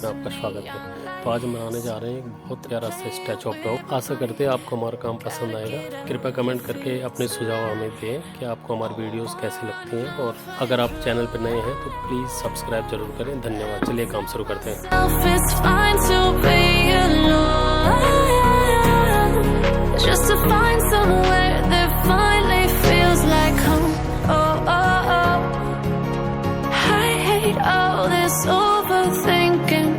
में आपका स्वागत है। तो आज हम बनाने जा रहे हैं एक बहुत प्यारा सा स्टैचू ऑफ डॉग। आशा करते हैं आपको हमारा काम पसंद आएगा। कृपया कमेंट करके अपने सुझाव हमें दें कि आपको हमारी वीडियोस कैसे लगती हैं, और अगर आप चैनल पर नए हैं तो प्लीज़ सब्सक्राइब जरूर करें। धन्यवाद। चलिए काम शुरू करते हैं। All this overthinking,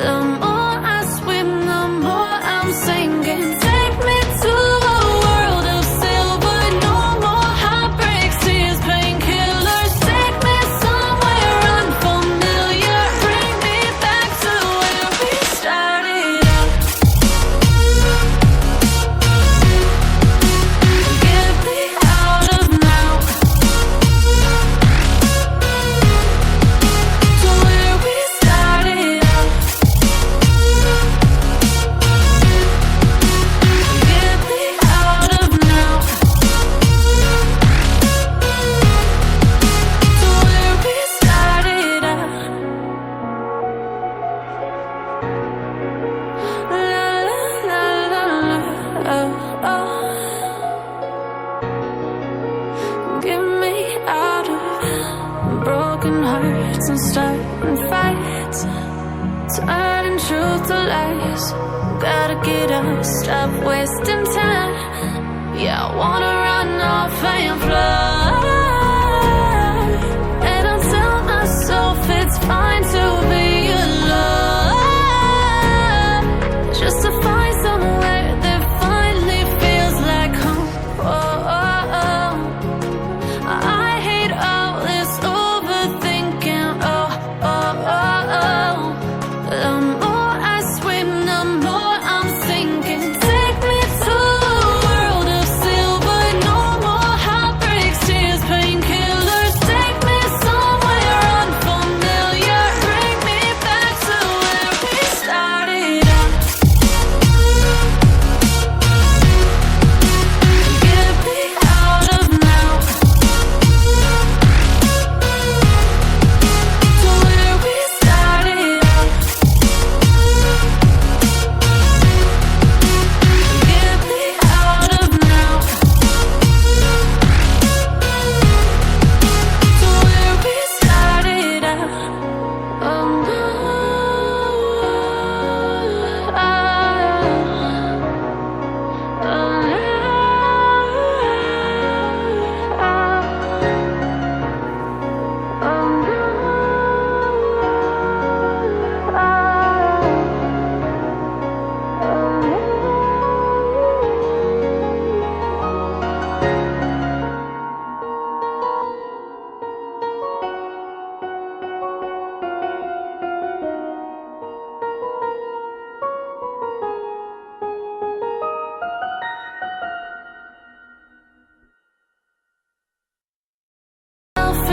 the more I swim, the more I'm sinking. Take me to a world of silver, no more heartbreaks, tears, painkillers. Take me somewhere unfamiliar, bring me back to where we started out. Get me out of now. Broken hearts and starting fights, turning truth to lies. Gotta get up, stop wasting time. Yeah, I wanna run off and fly. And I tell myself it's fine to be alone, just to find somewhere that finally feels like home. I hate all this overthinking. The more I swim, the more I'm sinking. Take me to a world of silver, no more heartbreaks, tears, painkillers. Take me somewhere unfamiliar, bring me back to where we started out. Get me out of now. To where we started out. Get me out of now. To where we started out.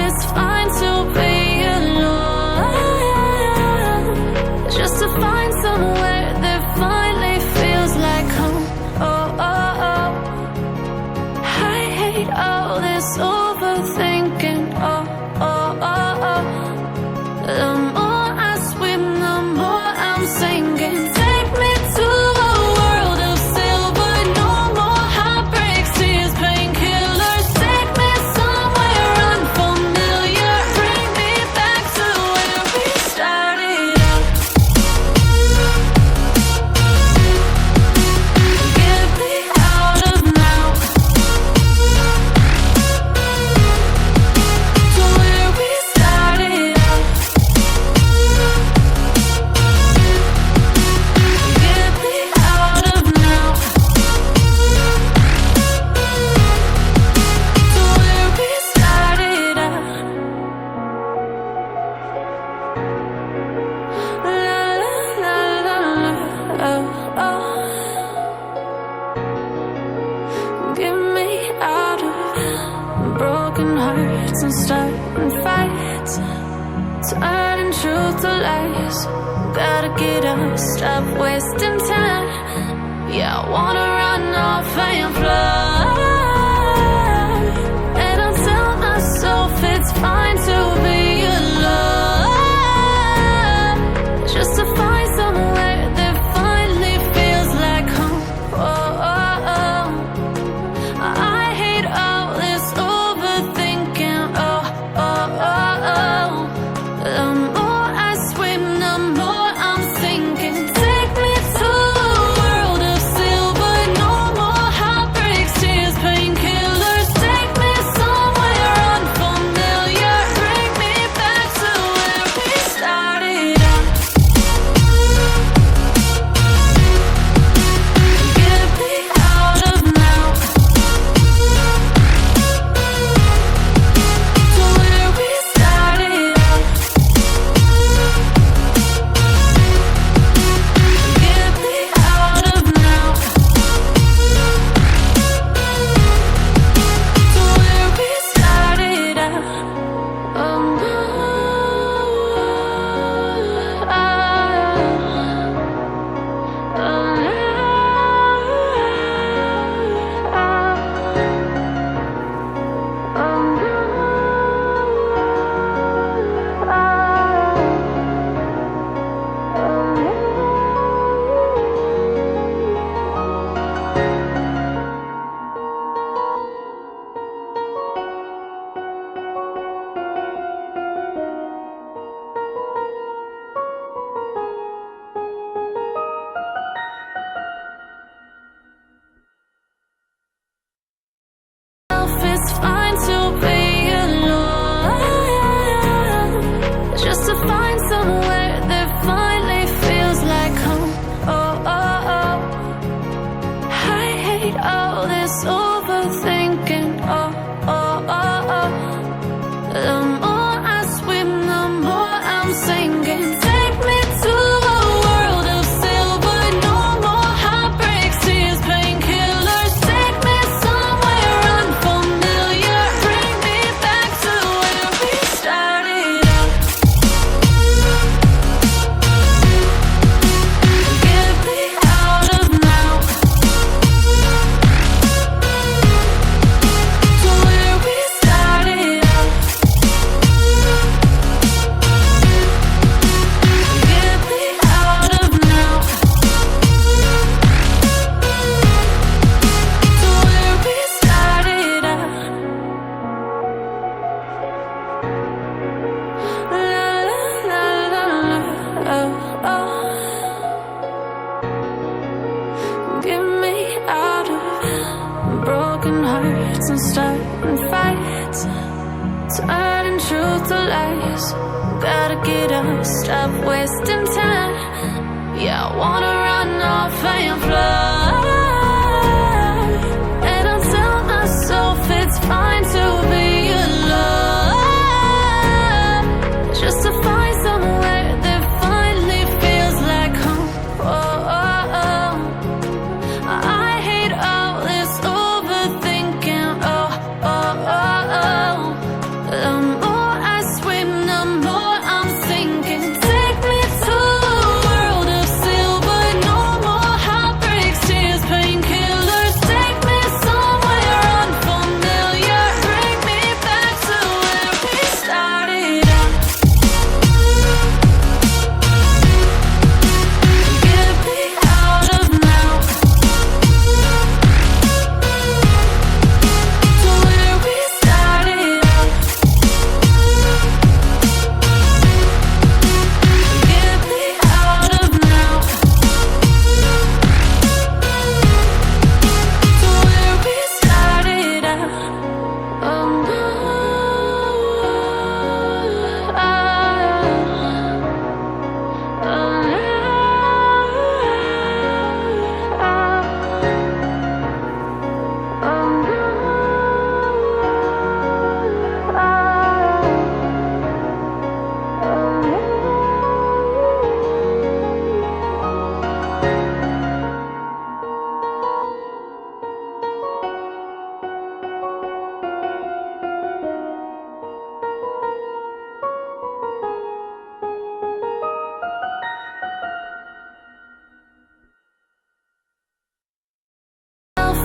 It's fine to be alone, just to find somewhere that finally feels like home. I hate all this overthinking. The more I swim, the more I'm sinking. Take me to a world of silver, no more heartbreaks, tears, painkillers. Take me somewhere unfamiliar, bring me back to where we started out. Get me out of now. To where we started out. Get me out of now. To where we started out. Get me out of broken hearts and starting fights, turning truth to lies. Gotta get up, stop wasting time. Yeah, I wanna run off and fly. And I tell myself it's fine to be alone. Gotta get up, stop wasting time. Yeah, I wanna run off and fly. And I'll tell myself it's fine to be alone, just to find somewhere that finally feels like home. Oh, oh, oh. I hate all this overthinking. Oh, oh, oh, oh. The more I swim, the more I'm sinking. Take me to a world of silver. No more heartbreaks, tears, painkillers. Take me somewhere unfamiliar. Bring me back to where we started out. Get me out of now, to where we started out. Get me out of now, to where we started out. Oh no,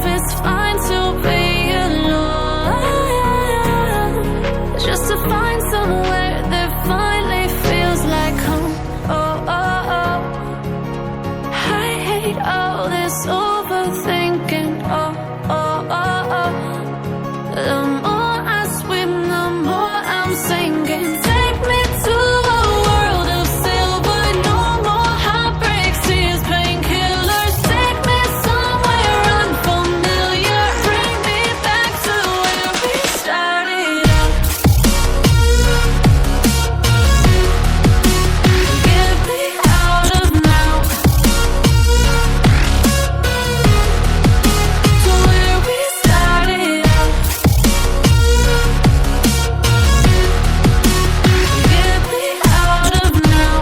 it's fine to be alone, just to find somewhere that finally feels like home. Oh, oh, oh. I hate all this overthinking. Oh, oh, oh, oh. The more I swim, the more I'm sinking. Take me to a world of silver. No more heartbreaks, tears, painkillers. Take me somewhere unfamiliar. Bring me back to where we started out. Get me out of now, to where we started out. Get me out of now,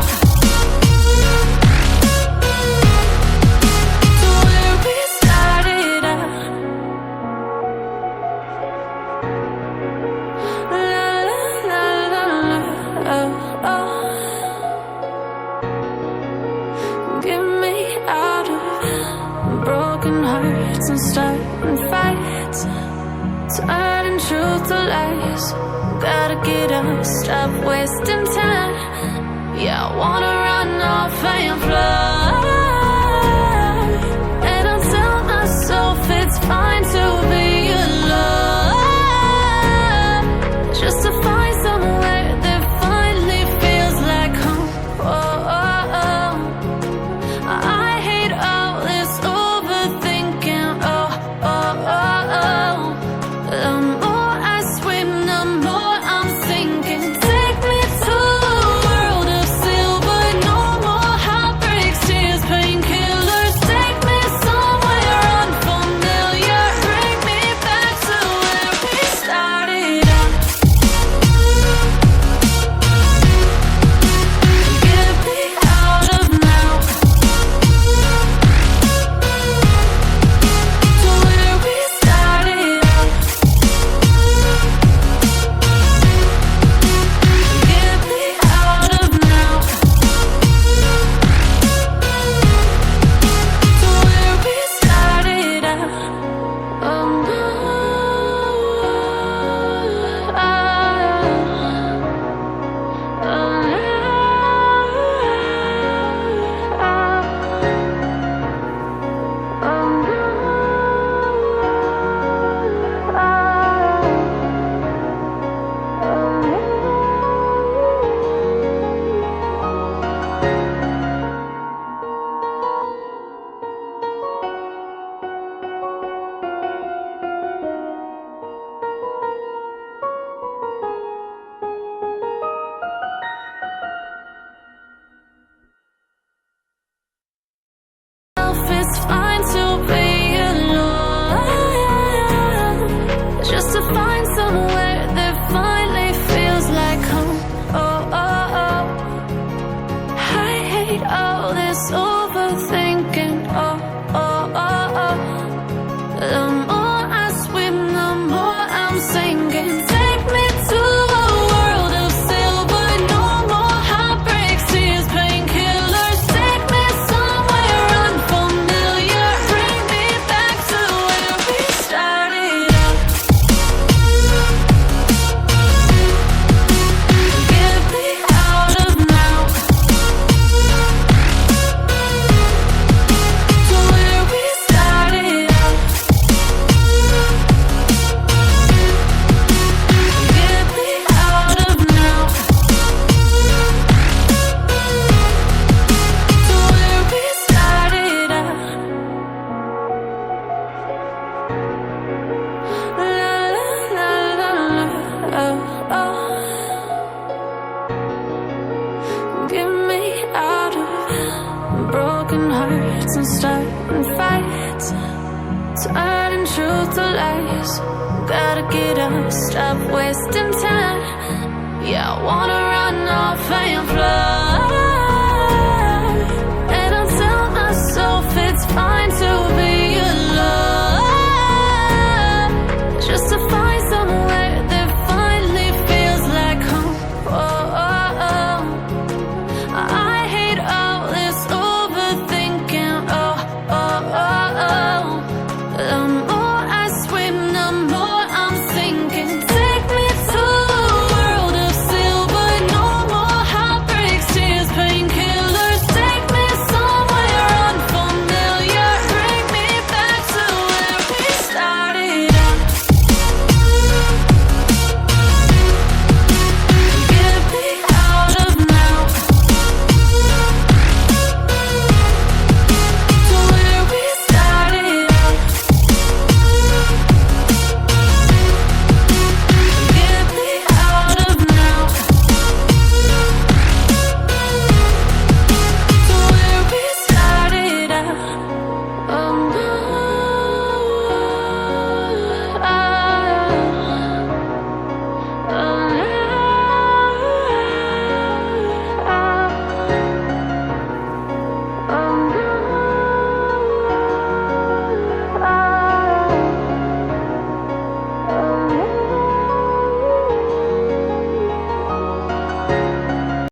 to where we started out. La la la la la, oh, oh. Get me out of broken hearts and starting fights, turning truth to lies. Gotta get up, stop wasting time. Yeah, I wanna run off and fly. And I'll tell myself it's fine to be alone, just to find somewhere that finally feels like home. Oh, oh, oh. I hate all this overthinking. Oh, oh, oh, oh. The more I swim, the more I'm sinking. Take me to a get me out of broken hearts and starting fights, turning truth to lies. Gotta get up, stop wasting time. Yeah, I wanna run off and fly.